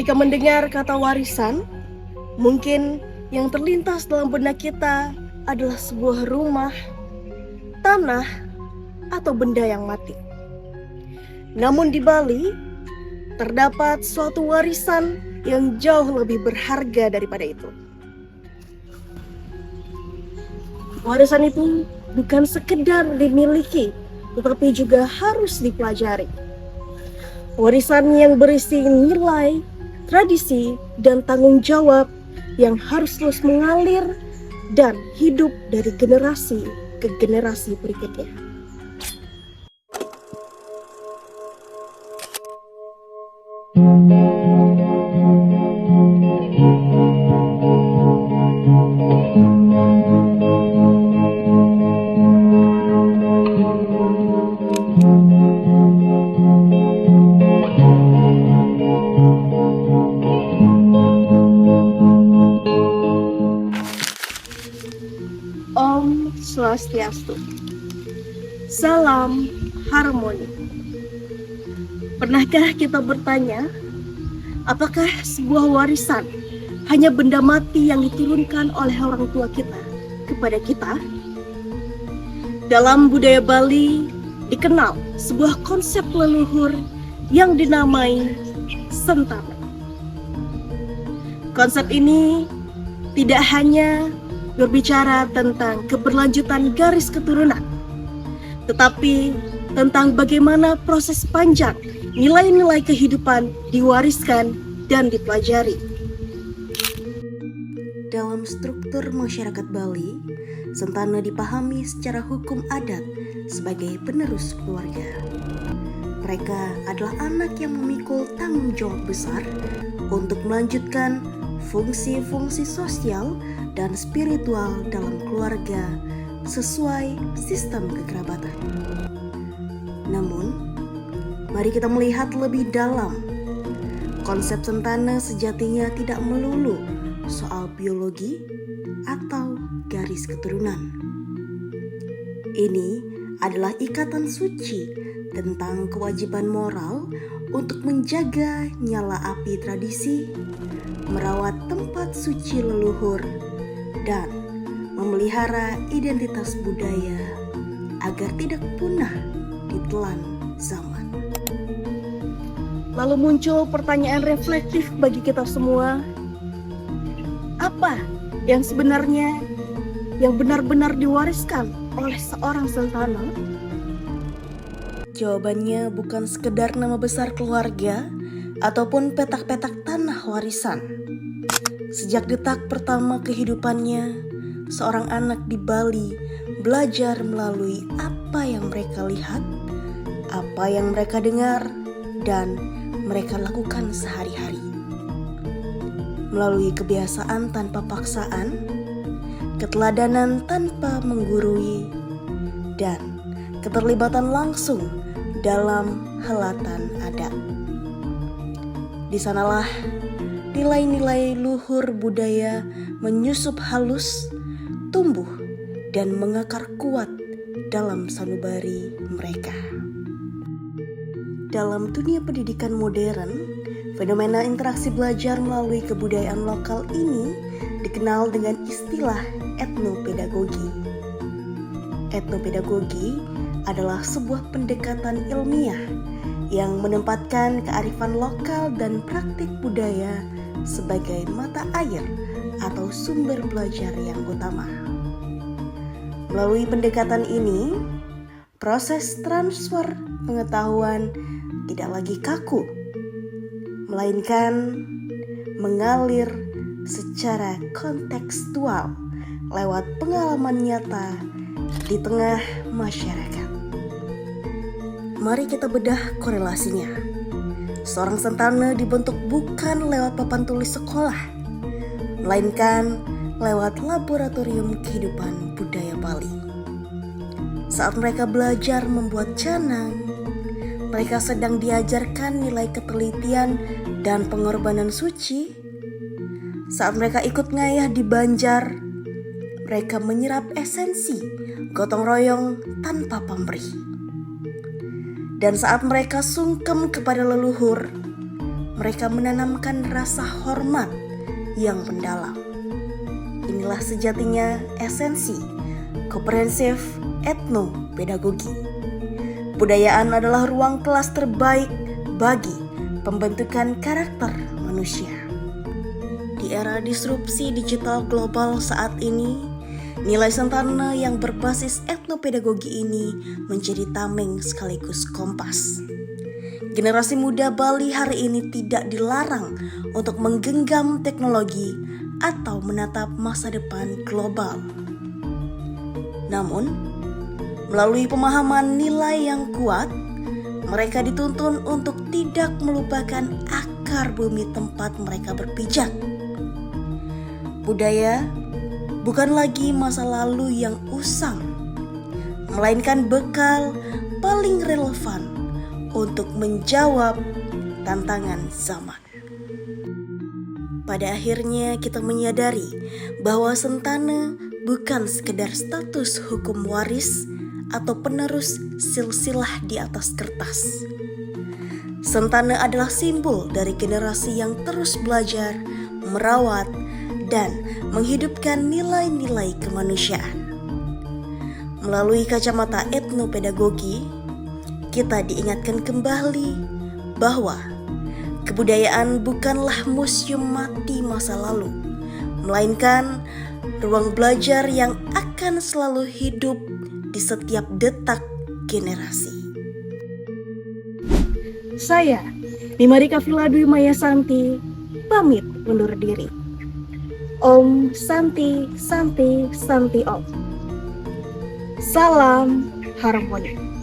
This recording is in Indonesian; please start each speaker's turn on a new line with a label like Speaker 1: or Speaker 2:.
Speaker 1: Ketika mendengar kata warisan, mungkin yang terlintas dalam benak kita adalah sebuah rumah, tanah, atau benda yang mati. Namun di Bali, terdapat suatu warisan yang jauh lebih berharga daripada itu. Warisan itu bukan sekedar dimiliki, tetapi juga harus dipelajari. Warisan yang berisi nilai, tradisi, dan tanggung jawab yang harus terus mengalir dan hidup dari generasi ke generasi berikutnya. Om Swastiastu. Salam harmoni. Pernahkah kita bertanya, apakah sebuah warisan hanya benda mati yang diturunkan oleh orang tua kita kepada kita? Dalam budaya Bali dikenal sebuah konsep leluhur yang dinamai sentana. Konsep ini tidak hanya berbicara tentang keberlanjutan garis keturunan, tetapi tentang bagaimana proses panjang nilai-nilai kehidupan diwariskan dan dipelajari.
Speaker 2: Dalam struktur masyarakat Bali, sentana dipahami secara hukum adat sebagai penerus keluarga. Mereka adalah anak yang memikul tanggung jawab besar untuk melanjutkan fungsi-fungsi sosial dan spiritual dalam keluarga sesuai sistem kekerabatan. Namun, mari kita melihat lebih dalam. Konsep sentana sejatinya tidak melulu soal biologi atau garis keturunan. Ini adalah ikatan suci tentang kewajiban moral untuk menjaga nyala api tradisi, merawat tempat suci leluhur, dan memelihara identitas budaya agar tidak punah ditelan zaman.
Speaker 1: Lalu muncul pertanyaan reflektif bagi kita semua. Apa yang sebenarnya yang benar-benar diwariskan oleh seorang sentana?
Speaker 2: Jawabannya bukan sekedar nama besar keluarga ataupun petak-petak tanah warisan. Sejak detak pertama kehidupannya, seorang anak di Bali belajar melalui apa yang mereka lihat, apa yang mereka dengar, dan mereka lakukan sehari-hari. Melalui kebiasaan tanpa paksaan, keteladanan tanpa menggurui, dan keterlibatan langsung dalam helatan adat. Di sanalah nilai-nilai luhur budaya menyusup halus, tumbuh, dan mengakar kuat dalam sanubari mereka. Dalam dunia pendidikan modern, fenomena interaksi belajar melalui kebudayaan lokal ini dikenal dengan istilah etnopedagogi. Etnopedagogi adalah sebuah pendekatan ilmiah yang menempatkan kearifan lokal dan praktik budaya sebagai mata air atau sumber belajar yang utama. Melalui pendekatan ini, proses transfer pengetahuan tidak lagi kaku, melainkan mengalir secara kontekstual lewat pengalaman nyata di tengah masyarakat. Mari kita bedah korelasinya. Seorang sentana dibentuk bukan lewat papan tulis sekolah, melainkan lewat laboratorium kehidupan budaya Bali. Saat mereka belajar membuat canang, mereka sedang diajarkan nilai ketelitian dan pengorbanan suci. Saat mereka ikut ngayah di Banjar, mereka menyerap esensi gotong royong tanpa pamrih. Dan saat mereka sungkem kepada leluhur, mereka menanamkan rasa hormat yang mendalam. Inilah sejatinya esensi komprehensif etnopedagogi. Budayaan adalah ruang kelas terbaik bagi pembentukan karakter manusia. Di era disrupsi digital global saat ini, nilai sentana yang berbasis etnopedagogi ini menjadi tameng sekaligus kompas. Generasi muda Bali hari ini tidak dilarang untuk menggenggam teknologi atau menatap masa depan global. Namun, melalui pemahaman nilai yang kuat, mereka dituntun untuk tidak melupakan akar bumi tempat mereka berpijak. Budaya bukan lagi masa lalu yang usang, melainkan bekal paling relevan untuk menjawab tantangan zaman. Pada akhirnya kita menyadari bahwa sentana bukan sekedar status hukum waris atau penerus silsilah di atas kertas. Sentana adalah simbol dari generasi yang terus belajar, merawat, dan menghidupkan nilai-nilai kemanusiaan. Melalui kacamata etnopedagogi, kita diingatkan kembali bahwa kebudayaan bukanlah museum mati masa lalu, melainkan ruang belajar yang akan selalu hidup di setiap detak generasi.
Speaker 1: Saya, Nimarika Viladwi Maya Santi, pamit undur diri. Om Santi Santi Santi Om. Salam harmoni.